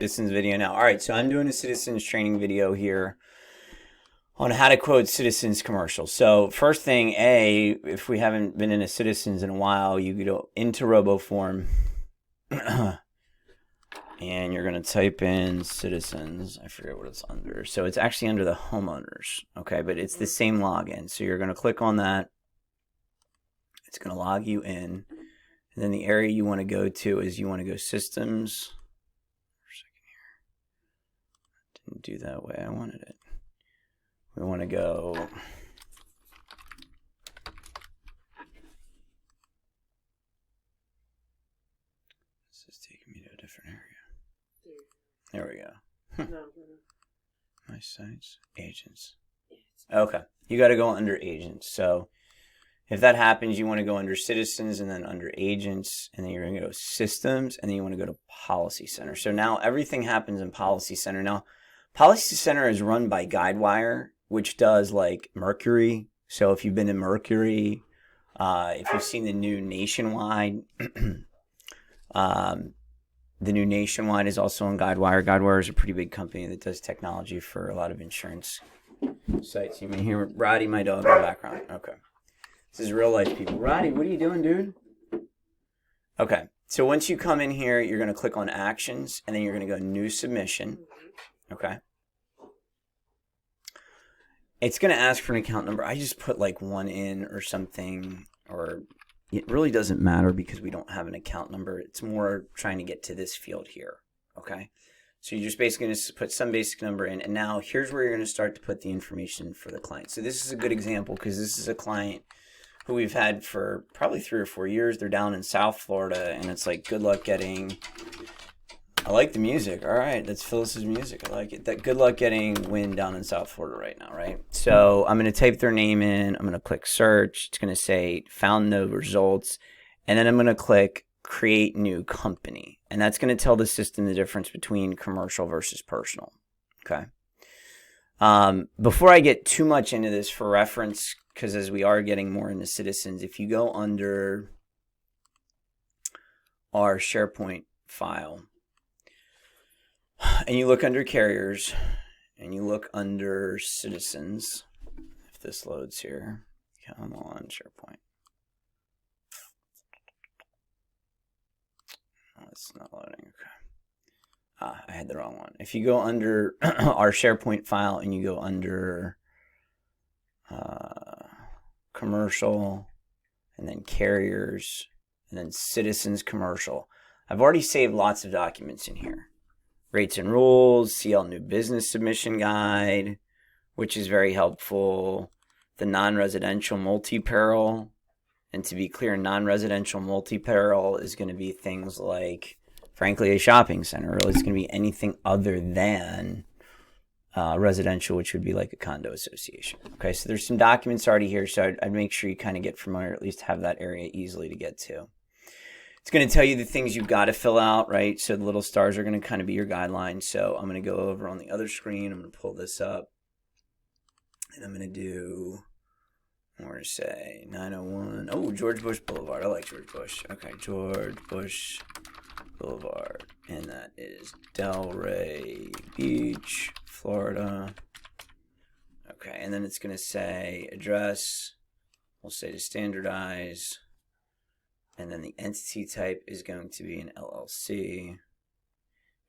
Citizens video now. All right, so I'm doing a citizens training video here on how to quote citizens commercials. So first thing, if we haven't been in a citizens in a while, you go into RoboForm and you're going to type in citizens. I forget what it's under. So it's actually under the homeowners, okay? But it's the same login. So you're going to click on that. It's going to log you in. And then the area you want to go to is you want to go systems. Didn't do that way I wanted it. We want to go this is taking me to a different area. There we go. My sites, agents. Okay, you got to go under agents. So if that happens, you want to go under citizens and then under agents, and then you're going to go systems, and then you want to go to policy center. So now everything happens in policy center. Now Policy Center is run by Guidewire, which does like Mercury. So if you've been to Mercury, if you've seen the new Nationwide, the new Nationwide is also on Guidewire. Guidewire is a pretty big company that does technology for a lot of insurance sites. You may hear Roddy, my dog, in the background. Okay. This is real life people. Roddy, what are you doing, dude? Okay. So once you come in here, you're going to click on Actions, and then you're going to go New Submission. Okay. It's going to ask for an account number. I just put like one in or something, or it really doesn't matter because we don't have an account number. It's more trying to get to this field here. Okay. So you're just basically going to put some basic number in. And now here's where you're going to start to put the information for the client. So this is a good example because this is a client who we've had for probably 3 or 4 years. They're down in South Florida, and it's like, good luck getting... I like the music. All right, that's Phyllis's music. I like it. That good luck getting wind down in South Florida right now, right? So I'm going to type their name in. I'm going to click search. It's going to say found no results. And then I'm going to click create new company. And that's going to tell the system the difference between commercial versus personal. Okay. Before I get too much into this for reference, because as we are getting more into citizens, if you go under our SharePoint file, and you look under carriers, and you look under citizens, if this loads here, come on, SharePoint. Oh, it's not loading, okay. I had the wrong one. If you go under our SharePoint file, and you go under commercial, and then carriers, and then citizens commercial, I've already saved lots of documents in here. Rates and rules, CL new business submission guide, which is very helpful. The non-residential multi-peril. And to be clear, non-residential multi-peril is going to be things like, frankly, a shopping center. Really, it's going to be anything other than residential, which would be like a condo association. Okay, so there's some documents already here, so I'd make sure you kind of get familiar, at least have that area easily to get to. It's going to tell you the things you've got to fill out, right? So the little stars are going to kind of be your guidelines. So I'm going to go over on the other screen. I'm going to pull this up. And I'm going to do, I'm going to say 901. Oh, George Bush Boulevard. I like George Bush. Okay, George Bush Boulevard. And that is Delray Beach, Florida. Okay, and then it's going to say address. We'll say to standardize. And then the entity type is going to be an LLC. You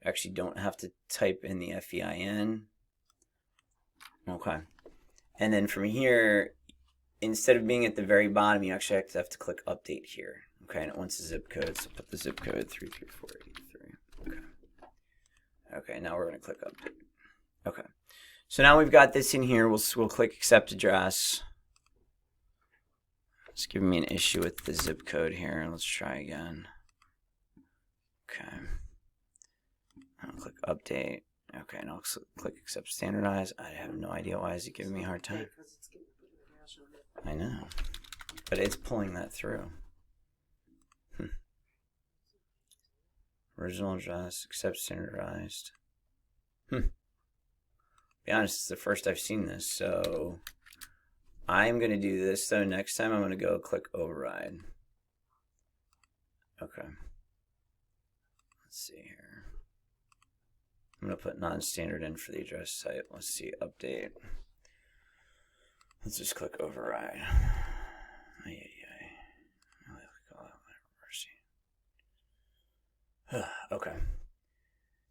actually don't have to type in the FEIN. Okay. And then from here, instead of being at the very bottom, you actually have to click update here. Okay, and it wants the zip code, so put the zip code 33483. Okay. Okay, now we're going to click update. Okay. So now we've got this in here. We'll click accept address. It's giving me an issue with the zip code here. Let's try again. Okay. I'll click update. Okay, and I'll click accept standardize. I have no idea why is it giving me a hard time. I know. But it's pulling that through. Original address, accept standardized. Be honest, it's the first I've seen this, so I'm going to do this, though. Next time I'm going to go click override. Okay. Let's see here. going to put non-standard in for the address type. Let's see, update. Let's just click override. Okay.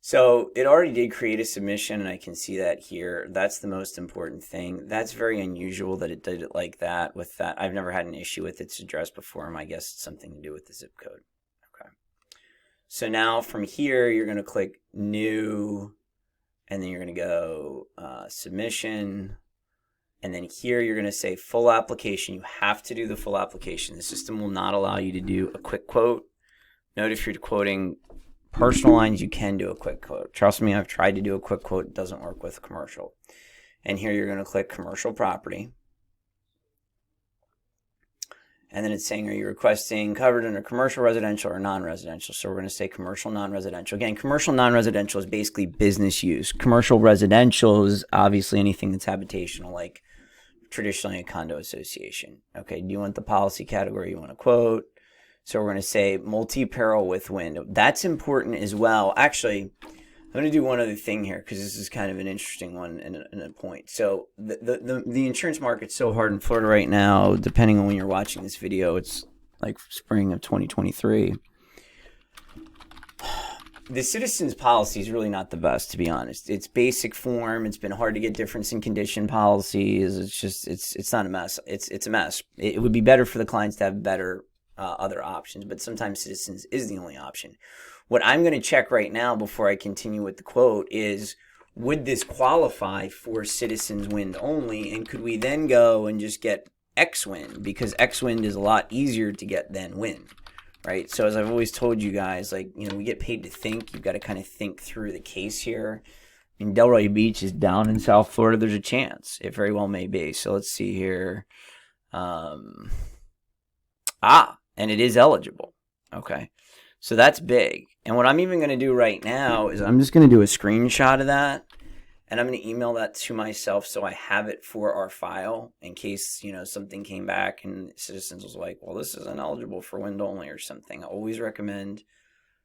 So it already did create a submission, and I can see that here. That's the most important thing. That's very unusual that it did it like that with that. I've never had an issue with its address before. I guess it's something to do with the zip code. Okay. So now from here, you're going to click new, and then you're going to go submission. And then here you're going to say full application. You have to do the full application. The system will not allow you to do a quick quote. Note if you're quoting personal lines, you can do a quick quote. Trust me, I've tried to do a quick quote. It doesn't work with commercial. And here you're going to click commercial property. And then it's saying, are you requesting covered under commercial, residential, or non-residential? So we're going to say commercial, non-residential. Again, commercial, non-residential is basically business use. Commercial residential is obviously anything that's habitational, like traditionally a condo association. Okay, do you want the policy category you want to quote? So we're going to say multi-peril with wind. That's important as well. Actually, I'm going to do one other thing here because this is kind of an interesting one and a point. So the insurance market's so hard in Florida right now, depending on when you're watching this video, it's like spring of 2023. The Citizens policy is really not the best, to be honest. It's basic form. It's been hard to get difference in condition policies. It's just, it's not a mess. It's a mess. It would be better for the clients to have better other options, but sometimes Citizens is the only option. What I'm going to check right now before I continue with the quote is, would this qualify for Citizens wind only? And could we then go and just get X wind? Because X wind is a lot easier to get than wind, right? So as I've always told you guys, like, you know, we get paid to think. You've got to kind of think through the case here. I mean, Delray Beach is down in South Florida. There's a chance. It very well may be. So let's see here. And it is eligible. Okay. So that's big. And what I'm even going to do right now is I'm just going to do a screenshot of that, and I'm going to email that to myself so I have it for our file in case, you know, something came back and Citizens was like, well, this isn't eligible for wind only or something. I always recommend,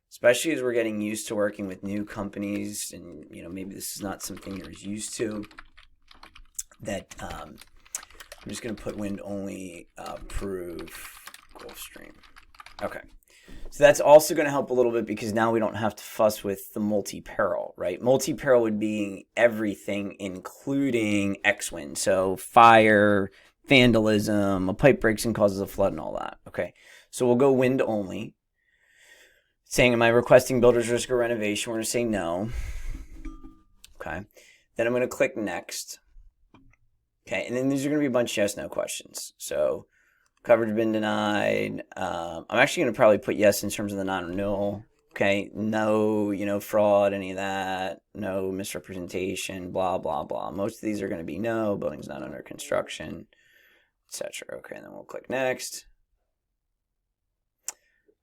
especially as we're getting used to working with new companies and, you know, maybe this is not something you're as used to, that I'm just going to put wind only approve Gulfstream. Okay. So that's also going to help a little bit because now we don't have to fuss with the multi-peril, right? Multi-peril would be everything including X-wind. So fire, vandalism, a pipe breaks and causes a flood and all that. Okay. So we'll go wind only. Saying, am I requesting builder's risk or renovation? We're going to say no. Okay. Then I'm going to click next. Okay. And then these are going to be a bunch of yes, no questions. So coverage been denied. I'm actually going to probably put yes in terms of the non-renewal. Okay, no, you know, fraud, any of that. No misrepresentation, blah, blah, blah. Most of these are going to be no, building's not under construction, etc. Okay, and then we'll click next.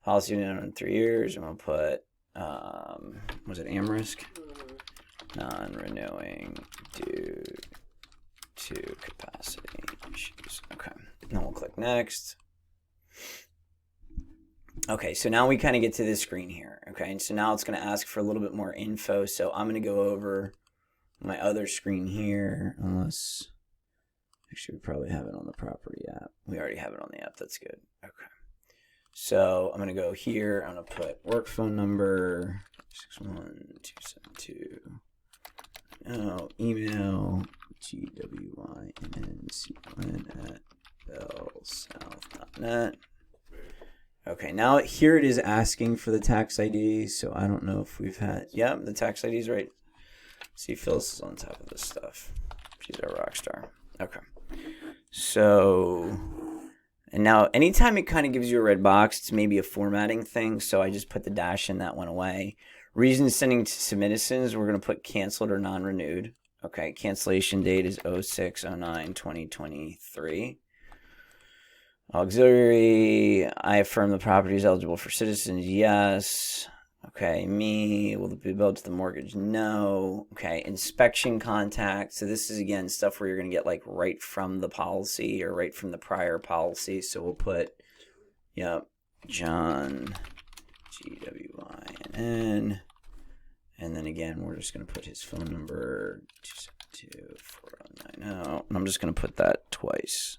Policy in 3 years, and we'll put, was it AmRisk? Non-renewing due to capacity issues. Okay. And then we'll click next. Okay, so now we kind of get to this screen here. Okay, and so now it's going to ask for a little bit more info. So I'm going to go over my other screen here, unless actually we probably have it on the property app. We already have it on the app. That's good. Okay. So I'm going to go here. I'm going to put work phone number 61272. Oh, email gwynncon@bellsouth.net. Okay, now here it is asking for the tax ID, so I don't know if we've had, yeah, the tax ID is right. See, Phyllis is on top of this stuff. She's our rock star. Okay. So, and now anytime it kind of gives you a red box, it's maybe a formatting thing, so I just put the dash in, that went away. Reason sending to Citizens, we're going to put canceled or non-renewed. Okay, cancellation date is 06/09/2023. Auxiliary, I affirm the property is eligible for Citizens, yes. Okay, me, will it be billed to the mortgage? No. Okay, inspection contact. So this is, again, stuff where you're going to get, like, right from the policy or right from the prior policy. So we'll put, yep, John, GWYNN, And then again, we're just going to put his phone number, 272-4090. And I'm just going to put that twice.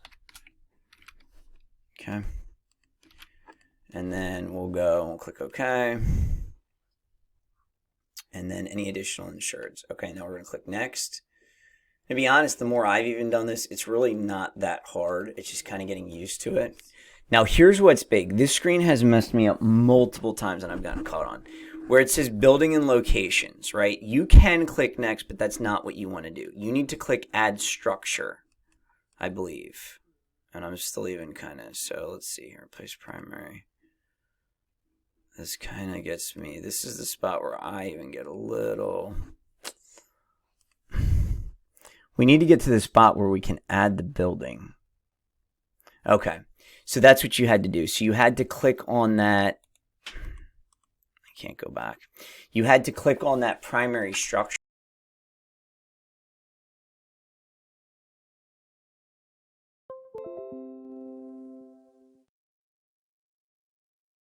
Okay. And then we'll go, we'll click OK. And then any additional insureds. Okay, now we're going to click next. To be honest, the more I've even done this, it's really not that hard. It's just kind of getting used to it. Now, here's what's big. This screen has messed me up multiple times and I've gotten caught on. Where it says building and locations, right? You can click next, but that's not what you want to do. You need to click add structure, I believe. And I'm still even kind of, so let's see here, replace primary. This kind of gets me. This is the spot where I even get a little. We need to get to the spot where we can add the building. Okay, so that's what you had to do. So you had to click on that. I can't go back. You had to click on that primary structure.